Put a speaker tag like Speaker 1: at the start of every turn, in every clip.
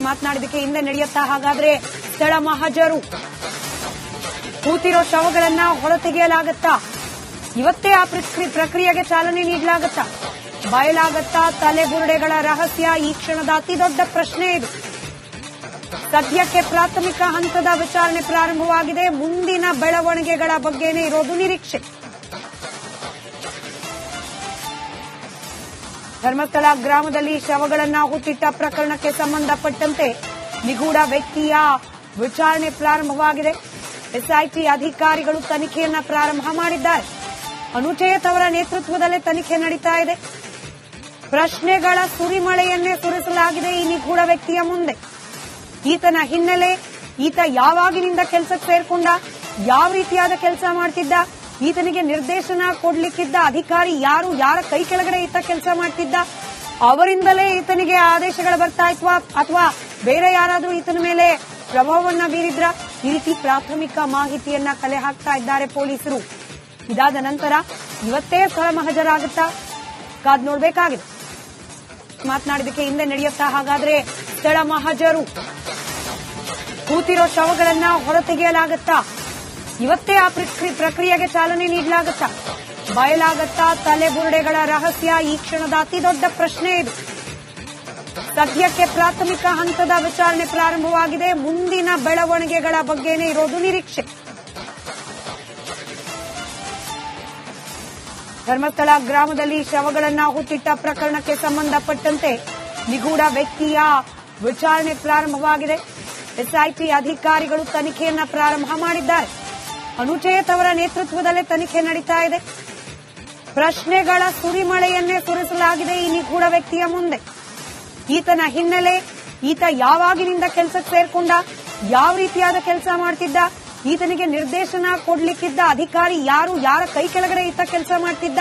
Speaker 1: ಮಾತನಾಡಿದಕ್ಕೆ ಹಿಂದೆ ನಡೆಯುತ್ತಾ ಹಾಗಾದ್ರೆ ಸ್ಥಳ ಮಹಜರು ಕೂತಿರೋ ಶವಗಳನ್ನ ಹೊರತೆಗೆಯಲಾಗುತ್ತಾ ಇವತ್ತೇ ಆ ಪ್ರಕ್ರಿಯೆಗೆ ಚಾಲನೆ ನೀಡಲಾಗುತ್ತಾ ಬಯಲಾಗುತ್ತಾ ತಲೆಬುರುಡೆಗಳ ರಹಸ್ಯ ಈ ಕ್ಷಣದ ಅತಿದೊಡ್ಡ ಪ್ರಶ್ನೆ ಇದು ಸದ್ಯಕ್ಕೆ ಪ್ರಾಥಮಿಕ ಹಂತದ ವಿಚಾರಣೆ ಪ್ರಾರಂಭವಾಗಿದೆ ಮುಂದಿನ ಬೆಳವಣಿಗೆಗಳ ಬಗ್ಗೆನೇ ಇರೋದು ನಿರೀಕ್ಷೆ ಧರ್ಮಸ್ಥಳ ಗ್ರಾಮದಲ್ಲಿ ಶವಗಳನ್ನ ಹುಟ್ಟಿಟ್ಟ ಪ್ರಕರಣಕ್ಕೆ ಸಂಬಂಧಪಟ್ಟಂತೆ ನಿಗೂಢ ವ್ಯಕ್ತಿಯ ವಿಚಾರಣೆ ಪ್ರಾರಂಭವಾಗಿದೆ ಎಸ್ಐಟಿ ಅಧಿಕಾರಿಗಳು ತನಿಖೆಯನ್ನ ಪ್ರಾರಂಭ ಮಾಡಿದ್ದಾರೆ ಅನುಚೇತ್ ಅವರ ನೇತೃತ್ವದಲ್ಲೇ ತನಿಖೆ ನಡೀತಾ ಇದೆ ಪ್ರಶ್ನೆಗಳ ಸುರಿಮಳೆಯನ್ನೇ ಸುರಿಸಲಾಗಿದೆ ಈ ನಿಗೂಢ ವ್ಯಕ್ತಿಯ ಮುಂದೆ ಈತನ ಹಿನ್ನೆಲೆ ಈತ ಯಾವಾಗಿನಿಂದ ಕೆಲಸಕ್ಕೆ ಸೇರ್ಕೊಂಡ ಯಾವ ರೀತಿಯಾದ ಕೆಲಸ ಮಾಡ್ತಿದ್ದ ಈತನಿಗೆ ನಿರ್ದೇಶನ ಕೊಡ್ಲಿಕ್ಕಿದ್ದ ಅಧಿಕಾರಿ ಯಾರು ಯಾರ ಕೈ ಕೆಳಗಡೆ ಈತ ಕೆಲಸ ಮಾಡ್ತಿದ್ದ ಅವರಿಂದಲೇ ಈತನಿಗೆ ಆದೇಶಗಳು ಬರ್ತಾ ಇತ್ವಾ ಅಥವಾ ಬೇರೆ ಯಾರಾದ್ರೂ ಈತನ ಮೇಲೆ ಪ್ರಭಾವವನ್ನ ಬೀರಿದ್ರ ಈ ರೀತಿ ಪ್ರಾಥಮಿಕ ಮಾಹಿತಿಯನ್ನ ಕಲೆ ಹಾಕ್ತಾ ಇದ್ದಾರೆ ಪೊಲೀಸರು ಇದಾದ ನಂತರ ಇವತ್ತೇ ಸ್ಥಳ ಮಹಜರಾಗುತ್ತಾ ಕಾದ್ ನೋಡ್ಬೇಕಾಗಿದೆ ಮಾತನಾಡಿದಕ್ಕೆ ಹಿಂದೆ ನಡೆಯುತ್ತಾ ಹಾಗಾದ್ರೆ ಸ್ಥಳ ಮಹಜರು ಕೂತಿರೋ ಶವಗಳನ್ನ ಹೊರತೆಗೆಯಲಾಗುತ್ತಾ ಇವತ್ತೇ ಆ ಪ್ರಕ್ರಿಯೆಗೆ ಚಾಲನೆ ನೀಡಲಾಗುತ್ತಾ ಬಯಲಾಗುತ್ತಾ ತಲೆಬುರುಡೆಗಳ ರಹಸ್ಯ ಈ ಕ್ಷಣದ ಅತಿದೊಡ್ಡ ಪ್ರಶ್ನೆ ಇದು ಸದ್ಯಕ್ಕೆ ಪ್ರಾಥಮಿಕ ಹಂತದ ವಿಚಾರಣೆ ಪ್ರಾರಂಭವಾಗಿದೆ ಮುಂದಿನ ಬೆಳವಣಿಗೆಗಳ ಬಗ್ಗೆನೇ ಇರೋದು ನಿರೀಕ್ಷೆ ಧರ್ಮಸ್ಥಳ ಗ್ರಾಮದಲ್ಲಿ ಶವಗಳನ್ನ ಹುಟ್ಟಿಟ್ಟ ಪ್ರಕರಣಕ್ಕೆ ಸಂಬಂಧಪಟ್ಟಂತೆ ನಿಗೂಢ ವ್ಯಕ್ತಿಯ ವಿಚಾರಣೆ ಪ್ರಾರಂಭವಾಗಿದೆ ಎಸ್ಐಟಿ ಅಧಿಕಾರಿಗಳು ತನಿಖೆಯನ್ನ ಪ್ರಾರಂಭ ಮಾಡಿದ್ದಾರೆ ಅನುಚೇತ್ ಅವರ ನೇತೃತ್ವದಲ್ಲೇ ತನಿಖೆ ನಡೀತಾ ಇದೆ ಪ್ರಶ್ನೆಗಳ ಸುರಿಮಳೆಯನ್ನೇ ಸುರಿಸಲಾಗಿದೆ ಈ ನಿಗೂಢ ವ್ಯಕ್ತಿಯ ಮುಂದೆ ಈತನ ಹಿನ್ನೆಲೆ ಈತ ಯಾವಾಗಿನಿಂದ ಕೆಲಸಕ್ಕೆ ಸೇರ್ಕೊಂಡ ಯಾವ ರೀತಿಯಾದ ಕೆಲಸ ಮಾಡ್ತಿದ್ದ ಈತನಿಗೆ ನಿರ್ದೇಶನ ಕೊಡ್ಲಿಕ್ಕಿದ್ದ ಅಧಿಕಾರಿ ಯಾರು ಯಾರ ಕೈ ಕೆಳಗಡೆ ಈತ ಕೆಲಸ ಮಾಡ್ತಿದ್ದ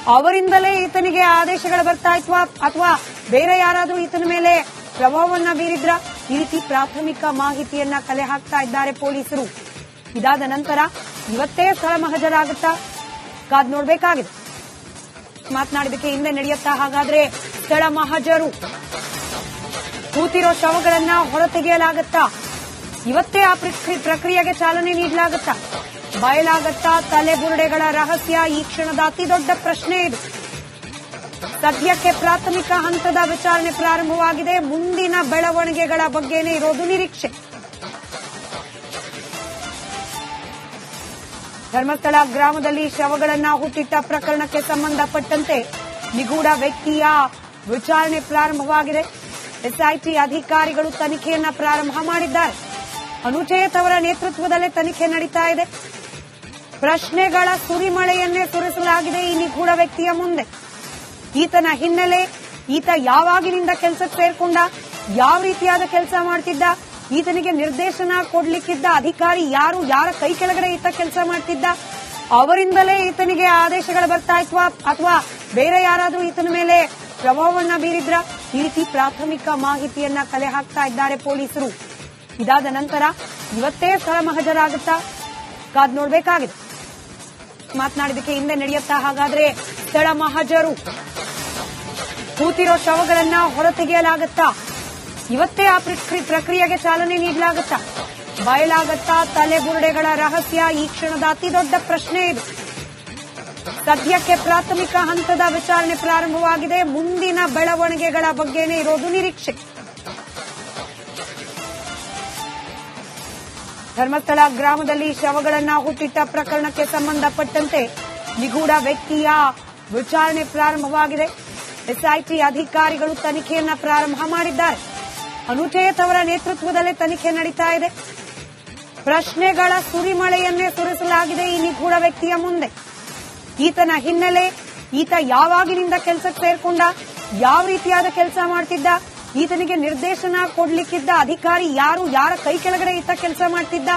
Speaker 1: ಅವರಿಂದಲೇ ಈತನಿಗೆ ಆದೇಶಗಳು ಬರ್ತಾ ಇತ್ವಾ ಅಥವಾ ಬೇರೆ ಯಾರಾದ್ರೂ ಈತನ ಮೇಲೆ ಪ್ರಭಾವವನ್ನ ಬೀರಿದ್ರ ಈ ರೀತಿ ಪ್ರಾಥಮಿಕ ಮಾಹಿತಿಯನ್ನ ಕಲೆ ಹಾಕ್ತಾ ಇದ್ದಾರೆ ಪೊಲೀಸರು ಇದಾದ ನಂತರ ಇವತ್ತೇ ಸ್ಥಳ ಮಹಜರಾಗುತ್ತಾ ಕಾದ್ ನೋಡ್ಬೇಕಾಗಿದೆ ಮಾತನಾಡಿದಕ್ಕೆ ಹಿಂದೆ ನಡೆಯುತ್ತಾ ಹಾಗಾದ್ರೆ ಸ್ಥಳ ಮಹಜರು ಕೂತಿರೋ ಶವಗಳನ್ನ ಹೊರತೆಗೆಯಲಾಗುತ್ತಾ ಇವತ್ತೇ ಆ ಪ್ರಕ್ರಿಯೆಗೆ ಚಾಲನೆ ನೀಡಲಾಗುತ್ತಾ ಬಯಲಾಗುತ್ತಾ ತಲೆಬುರುಡೆಗಳ ರಹಸ್ಯ ಈ ಕ್ಷಣದ ಅತಿದೊಡ್ಡ ಪ್ರಶ್ನೆ ಇದು ಸದ್ಯಕ್ಕೆ ಪ್ರಾಥಮಿಕ ಹಂತದ ವಿಚಾರಣೆ ಪ್ರಾರಂಭವಾಗಿದೆ ಮುಂದಿನ ಬೆಳವಣಿಗೆಗಳ ಬಗ್ಗೆನೇ ಇರೋದು ನಿರೀಕ್ಷೆ ಧರ್ಮಸ್ಥಳ ಗ್ರಾಮದಲ್ಲಿ ಶವಗಳನ್ನ ಹುಟ್ಟಿಟ್ಟ ಪ್ರಕರಣಕ್ಕೆ ಸಂಬಂಧಪಟ್ಟಂತೆ ನಿಗೂಢ ವ್ಯಕ್ತಿಯ ವಿಚಾರಣೆ ಪ್ರಾರಂಭವಾಗಿದೆ ಎಸ್ಐಟಿ ಅಧಿಕಾರಿಗಳು ತನಿಖೆಯನ್ನ ಪ್ರಾರಂಭ ಮಾಡಿದ್ದಾರೆ ಅನುಚೇತ್ ಅವರ ನೇತೃತ್ವದಲ್ಲೇ ತನಿಖೆ ನಡೀತಾ ಇದೆ ಪ್ರಶ್ನೆಗಳ ಸುರಿಮಳೆಯನ್ನೇ ಸುರಿಸಲಾಗಿದೆ ಈ ನಿಗೂಢ ವ್ಯಕ್ತಿಯ ಮುಂದೆ ಈತನ ಹಿನ್ನೆಲೆ ಈತ ಯಾವಾಗಿನಿಂದ ಕೆಲಸಕ್ಕೆ ಸೇರ್ಕೊಂಡ ಯಾವ ರೀತಿಯಾದ ಕೆಲಸ ಮಾಡ್ತಿದ್ದ ಈತನಿಗೆ ನಿರ್ದೇಶನ ಕೊಡ್ಲಿಕ್ಕಿದ್ದ ಅಧಿಕಾರಿ ಯಾರು ಯಾರ ಕೈ ಕೆಳಗಡೆ ಈತ ಕೆಲಸ ಮಾಡ್ತಿದ್ದ ಅವರಿಂದಲೇ ಈತನಿಗೆ ಆದೇಶಗಳು ಬರ್ತಾ ಇತ್ವಾ ಅಥವಾ ಬೇರೆ ಯಾರಾದ್ರೂ ಈತನ ಮೇಲೆ ಪ್ರಭಾವವನ್ನ ಬೀರಿದ್ರ ಈ ರೀತಿ ಪ್ರಾಥಮಿಕ ಮಾಹಿತಿಯನ್ನ ಕಲೆ ಹಾಕ್ತಾ ಇದ್ದಾರೆ ಪೊಲೀಸರು ಇದಾದ ನಂತರ ಇವತ್ತೇ ಸ್ಥಳ ಮಹಜರಾಗುತ್ತಾ ಕಾದ್ ನೋಡ್ಬೇಕಾಗಿದೆ ಮಾತನಾಡಿದಕ್ಕೆ ಹಿಂದೆ ನಡೆಯುತ್ತಾ ಹಾಗಾದ್ರೆ ಸ್ಥಳ ಮಹಜರು ಕೂತಿರೋ ಶವಗಳನ್ನ ಹೊರತೆಗೆಯಲಾಗುತ್ತಾ ಇವತ್ತೇ ಆ ಪ್ರಕ್ರಿಯೆಗೆ ಚಾಲನೆ ನೀಡಲಾಗುತ್ತಾ ಬಯಲಾಗುತ್ತಾ ತಲೆಬುರುಡೆಗಳ ರಹಸ್ಯ ಈ ಕ್ಷಣದ ಅತಿದೊಡ್ಡ ಪ್ರಶ್ನೆ ಇದು ಸದ್ಯಕ್ಕೆ ಪ್ರಾಥಮಿಕ ಹಂತದ ವಿಚಾರಣೆ ಪ್ರಾರಂಭವಾಗಿದೆ ಮುಂದಿನ ಬೆಳವಣಿಗೆಗಳ ಬಗ್ಗೆನೇ ಇರೋದು ನಿರೀಕ್ಷೆ ಧರ್ಮಸ್ಥಳ ಗ್ರಾಮದಲ್ಲಿ ಶವಗಳನ್ನ ಹುಟ್ಟಿಟ್ಟ ಪ್ರಕರಣಕ್ಕೆ ಸಂಬಂಧಪಟ್ಟಂತೆ ನಿಗೂಢ ವ್ಯಕ್ತಿಯ ವಿಚಾರಣೆ ಪ್ರಾರಂಭವಾಗಿದೆ ಎಸ್ಐಟಿ ಅಧಿಕಾರಿಗಳು ತನಿಖೆಯನ್ನ ಪ್ರಾರಂಭ ಮಾಡಿದ್ದಾರೆ ಅನುಚೇತ್ ಅವರ ನೇತೃತ್ವದಲ್ಲೇ ತನಿಖೆ ನಡೀತಾ ಇದೆ ಪ್ರಶ್ನೆಗಳ ಸುರಿಮಳೆಯನ್ನೇ ಸುರಿಸಲಾಗಿದೆ ಈ ನಿಗೂಢ ವ್ಯಕ್ತಿಯ ಮುಂದೆ ಈತನ ಹಿನ್ನೆಲೆ ಈತ ಯಾವಾಗಿನಿಂದ ಕೆಲಸಕ್ಕೆ ಸೇರ್ಕೊಂಡ ಯಾವ ರೀತಿಯಾದ ಕೆಲಸ ಮಾಡ್ತಿದ್ದ ಈತನಿಗೆ ನಿರ್ದೇಶನ ಕೊಡ್ಲಿಕ್ಕಿದ್ದ ಅಧಿಕಾರಿ ಯಾರು ಯಾರ ಕೈ ಕೆಳಗಡೆ ಈತ ಕೆಲಸ ಮಾಡ್ತಿದ್ದ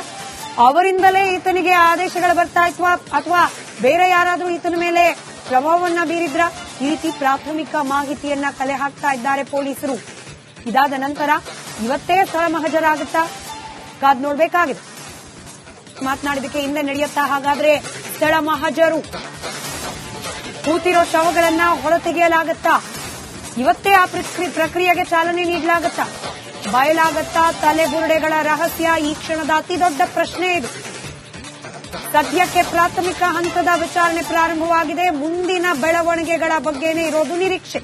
Speaker 1: ಅವರಿಂದಲೇ ಈತನಿಗೆ ಆದೇಶಗಳು ಬರ್ತಾ ಇತ್ವಾ ಅಥವಾ ಬೇರೆ ಯಾರಾದ್ರೂ ಈತನ ಮೇಲೆ ಪ್ರಭಾವವನ್ನ ಬೀರಿದ್ರ ಈ ರೀತಿ ಪ್ರಾಥಮಿಕ ಮಾಹಿತಿಯನ್ನ ಕಲೆ ಹಾಕ್ತಾ ಇದ್ದಾರೆ ಪೊಲೀಸರು ಇದಾದ ನಂತರ ಇವತ್ತೇ ಸ್ಥಳ ಮಹಜರಾಗುತ್ತಾ ಕಾದ್ ನೋಡ್ಬೇಕಾಗಿದೆ ಮಾತನಾಡಿದಕ್ಕೆ ಹಿಂದೆ ನಡೆಯುತ್ತಾ ಹಾಗಾದ್ರೆ ಸ್ಥಳ ಮಹಜರು ಕೂತಿರೋ ಶವಗಳನ್ನ ಹೊರತೆಗೆಯಲಾಗುತ್ತಾ ಇವತ್ತೇ ಆ ಪ್ರಕ್ರಿಯೆಗೆ ಚಾಲನೆ ನೀಡಲಾಗುತ್ತಾ ಬಯಲಾಗತ್ತಾ ತಲೆಬುರುಡೆಗಳ ರಹಸ್ಯ? ಈ ಕ್ಷಣದ ಅತಿದೊಡ್ಡ ಪ್ರಶ್ನೆ ಇದು. ಸದ್ಯಕ್ಕೆ ಪ್ರಾಥಮಿಕ ಹಂತದ ವಿಚಾರಣೆ ಪ್ರಾರಂಭವಾಗಿದೆ. ಮುಂದಿನ ಬೆಳವಣಿಗೆಗಳ ಬಗ್ಗೆನೇ ಇರೋದು ನಿರೀಕ್ಷೆ.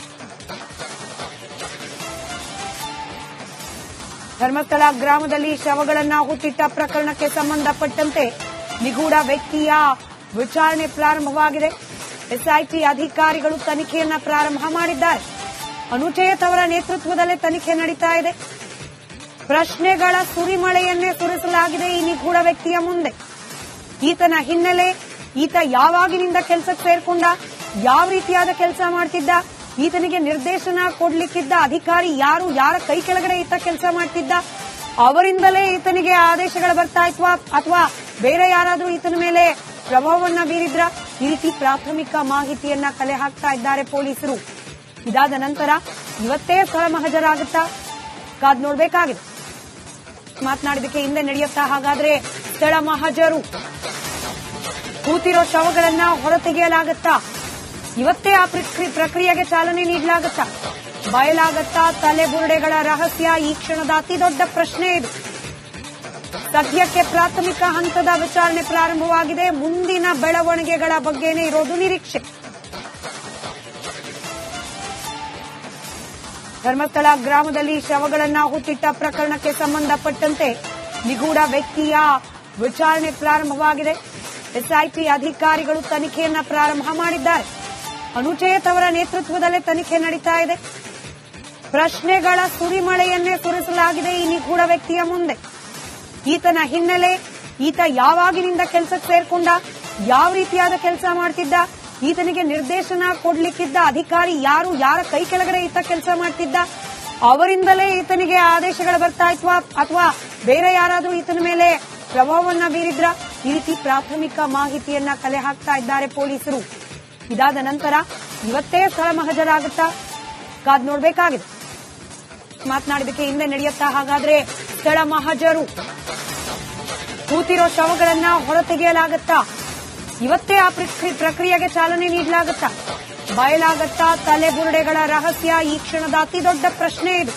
Speaker 1: ಧರ್ಮಸ್ಥಳ ಗ್ರಾಮದಲ್ಲಿ ಶವಗಳನ್ನ ಹೂತಿಟ್ಟ ಪ್ರಕರಣಕ್ಕೆ ಸಂಬಂಧಪಟ್ಟಂತೆ ನಿಗೂಢ ವ್ಯಕ್ತಿಯ ವಿಚಾರಣೆ ಪ್ರಾರಂಭವಾಗಿದೆ. ಎಸ್ಐಟಿ ಅಧಿಕಾರಿಗಳು ತನಿಖೆಯನ್ನ ಪ್ರಾರಂಭ ಮಾಡಿದ್ದಾರೆ. ಅನುಚೇತ್ ಅವರ ನೇತೃತ್ವದಲ್ಲೇ ತನಿಖೆ ನಡೀತಾ ಇದೆ. ಪ್ರಶ್ನೆಗಳ ಸುರಿಮಳೆಯನ್ನೇ ಸುರಿಸಲಾಗಿದೆ ಈ ನಿಗೂಢ ವ್ಯಕ್ತಿಯ ಮುಂದೆ. ಈತನ ಹಿನ್ನೆಲೆ, ಈತ ಯಾವಾಗಿನಿಂದ ಕೆಲಸಕ್ಕೆ ಸೇರ್ಕೊಂಡ, ಯಾವ ರೀತಿಯಾದ ಕೆಲಸ ಮಾಡ್ತಿದ್ದ, ಈತನಿಗೆ ನಿರ್ದೇಶನ ಕೊಡ್ಲಿಕ್ಕಿದ್ದ ಅಧಿಕಾರಿ ಯಾರು, ಯಾರ ಕೈ ಕೆಳಗಡೆ ಈತ ಕೆಲಸ ಮಾಡ್ತಿದ್ದ, ಅವರಿಂದಲೇ ಈತನಿಗೆ ಆದೇಶಗಳು ಬರ್ತಾ ಇತ್ವಾ ಅಥವಾ ಬೇರೆ ಯಾರಾದ್ರೂ ಈತನ ಮೇಲೆ ಪ್ರಭಾವವನ್ನ ಬೀರಿದ್ರ? ಈ ರೀತಿ ಪ್ರಾಥಮಿಕ ಮಾಹಿತಿಯನ್ನ ಕಲೆ ಹಾಕ್ತಾ ಇದ್ದಾರೆ ಪೊಲೀಸರು. ಇದಾದ ನಂತರ ಇವತ್ತೇ ಸ್ಥಳ ಮಹಜರಾಗುತ್ತಾ ಕಾದ್ ನೋಡ್ಬೇಕಾಗಿದೆ. ಮಾತನಾಡಿದಕ್ಕೆ ಹಿಂದೆ ನಡೆಯುತ್ತಾ ಹಾಗಾದ್ರೆ ಸ್ಥಳ ಮಹಜರು? ಕೂತಿರೋ ಶವಗಳನ್ನ ಹೊರತೆಗೆಯಲಾಗುತ್ತಾ? ಇವತ್ತೇ ಆ ಪ್ರಕ್ರಿಯೆಗೆ ಚಾಲನೆ ನೀಡಲಾಗುತ್ತಾ? ಬಯಲಾಗತ್ತಾ ತಲೆಬುರುಡೆಗಳ ರಹಸ್ಯ? ಈ ಕ್ಷಣದ ಅತಿದೊಡ್ಡ ಪ್ರಶ್ನೆ ಇದು. ಸದ್ಯಕ್ಕೆ ಪ್ರಾಥಮಿಕ ಹಂತದ ವಿಚಾರಣೆ ಪ್ರಾರಂಭವಾಗಿದೆ. ಮುಂದಿನ ಬೆಳವಣಿಗೆಗಳ ಬಗ್ಗೆನೇ ಇರೋದು ನಿರೀಕ್ಷೆ. ಧರ್ಮಸ್ಥಳ ಗ್ರಾಮದಲ್ಲಿ ಶವಗಳನ್ನ ಹೂತಿಟ್ಟ ಪ್ರಕರಣಕ್ಕೆ ಸಂಬಂಧಪಟ್ಟಂತೆ ನಿಗೂಢ ವ್ಯಕ್ತಿಯ ವಿಚಾರಣೆ ಪ್ರಾರಂಭವಾಗಿದೆ. ಎಸ್ಐಟಿ ಅಧಿಕಾರಿಗಳು ತನಿಖೆಯನ್ನ ಪ್ರಾರಂಭ ಮಾಡಿದ್ದಾರೆ. ಅನುಚೇತ್ ಅವರ ನೇತೃತ್ವದಲ್ಲೇ ತನಿಖೆ ನಡೀತಾ ಇದೆ. ಪ್ರಶ್ನೆಗಳ ಸುರಿಮಳೆಯನ್ನೇ ಸುರಿಸಲಾಗಿದೆ ಈ ನಿಗೂಢ ವ್ಯಕ್ತಿಯ ಮುಂದೆ. ಈತನ ಹಿನ್ನೆಲೆ, ಈತ ಯಾವಾಗಿನಿಂದ ಕೆಲಸಕ್ಕೆ ಸೇರ್ಕೊಂಡ, ಯಾವ ರೀತಿಯಾದ ಕೆಲಸ ಮಾಡ್ತಿದ್ದ, ಈತನಿಗೆ ನಿರ್ದೇಶನ ಕೊಡ್ಲಿಕ್ಕಿದ್ದ ಅಧಿಕಾರಿ ಯಾರು, ಯಾರ ಕೈ ಕೆಳಗಡೆ ಈತ ಕೆಲಸ ಮಾಡ್ತಿದ್ದ, ಅವರಿಂದಲೇ ಈತನಿಗೆ ಆದೇಶಗಳು ಬರ್ತಾ ಇತ್ವಾ ಅಥವಾ ಬೇರೆ ಯಾರಾದ್ರೂ ಈತನ ಮೇಲೆ ಪ್ರಭಾವವನ್ನ ಬೀರಿದ್ರ? ಈ ರೀತಿ ಪ್ರಾಥಮಿಕ ಮಾಹಿತಿಯನ್ನ ಕಲೆ ಹಾಕ್ತಾ ಇದ್ದಾರೆ ಪೊಲೀಸರು. ಇದಾದ ನಂತರ ಇವತ್ತೇ ಸ್ಥಳ ಮಹಜರಾಗುತ್ತಾ ಕಾದ್ ನೋಡ್ಬೇಕಾಗಿದೆ. ಮಾತನಾಡಿದಕ್ಕೆ ಹಿಂದೆ ನಡೆಯುತ್ತಾ ಹಾಗಾದ್ರೆ ಸ್ಥಳ ಮಹಜರು? ಕೂತಿರೋ ಶವಗಳನ್ನ ಹೊರತೆಗೆಯಲಾಗುತ್ತಾ? ಇವತ್ತೇ ಆ ಪ್ರಕ್ರಿಯೆಗೆ ಚಾಲನೆ ನೀಡಲಾಗುತ್ತಾ? ಬಯಲಾಗತ್ತಾ ತಲೆಬುರುಡೆಗಳ ರಹಸ್ಯ? ಈ ಕ್ಷಣದ ಅತಿದೊಡ್ಡ ಪ್ರಶ್ನೆ ಇದು.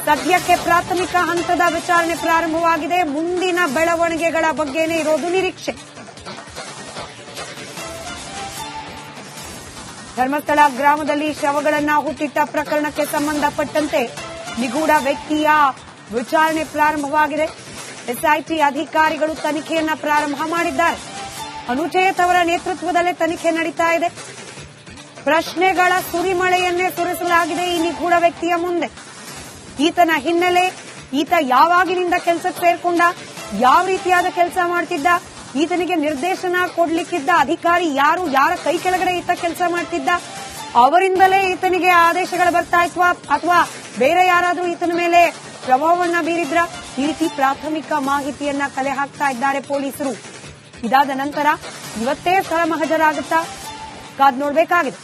Speaker 1: ಸದ್ಯಕ್ಕೆ ಪ್ರಾಥಮಿಕ ಹಂತದ ವಿಚಾರಣೆ ಪ್ರಾರಂಭವಾಗಿದೆ. ಮುಂದಿನ ಬೆಳವಣಿಗೆಗಳ ಬಗ್ಗೆನೇ ಇರೋದು ನಿರೀಕ್ಷೆ. ಧರ್ಮಸ್ಥಳ ಗ್ರಾಮದಲ್ಲಿ ಶವಗಳನ್ನ ಹೂತಿಟ್ಟ ಪ್ರಕರಣಕ್ಕೆ ಸಂಬಂಧಪಟ್ಟಂತೆ ನಿಗೂಢ ವ್ಯಕ್ತಿಯ ವಿಚಾರಣೆ ಪ್ರಾರಂಭವಾಗಿದೆ. ಎಸ್ಐಟಿ ಅಧಿಕಾರಿಗಳು ತನಿಖೆಯನ್ನ ಪ್ರಾರಂಭ ಮಾಡಿದ್ದಾರೆ. ಅನುಚೇತ್ ಅವರ ನೇತೃತ್ವದಲ್ಲೇ ತನಿಖೆ ನಡೀತಾ ಇದೆ. ಪ್ರಶ್ನೆಗಳ ಸುರಿಮಳೆಯನ್ನೇ ಸುರಿಸಲಾಗಿದೆ ಈ ನಿಗೂಢ ವ್ಯಕ್ತಿಯ ಮುಂದೆ. ಈತನ ಹಿನ್ನೆಲೆ, ಈತ ಯಾವಾಗಿನಿಂದ ಕೆಲಸಕ್ಕೆ ಸೇರ್ಕೊಂಡ, ಯಾವ ರೀತಿಯಾದ ಕೆಲಸ ಮಾಡ್ತಿದ್ದ, ಈತನಿಗೆ ನಿರ್ದೇಶನ ಕೊಡ್ಲಿಕ್ಕಿದ್ದ ಅಧಿಕಾರಿ ಯಾರು, ಯಾರ ಕೈ ಕೆಳಗಡೆ ಈತ ಕೆಲಸ ಮಾಡ್ತಿದ್ದ, ಅವರಿಂದಲೇ ಈತನಿಗೆ ಆದೇಶಗಳು ಬರ್ತಾ ಇತ್ವಾ ಅಥವಾ ಬೇರೆ ಯಾರಾದ್ರೂ ಈತನ ಮೇಲೆ ಪ್ರಭಾವವನ್ನ ಬೀರಿದ್ರ? ಈ ರೀತಿ ಪ್ರಾಥಮಿಕ ಮಾಹಿತಿಯನ್ನ ಕಲೆ ಹಾಕ್ತಾ ಇದ್ದಾರೆ ಪೊಲೀಸರು. ಇದಾದ ನಂತರ ಇವತ್ತೇ ಸ್ಥಳ ಮಹಜರಾಗುತ್ತಾ ಕಾದ್ ನೋಡ್ಬೇಕಾಗಿದೆ.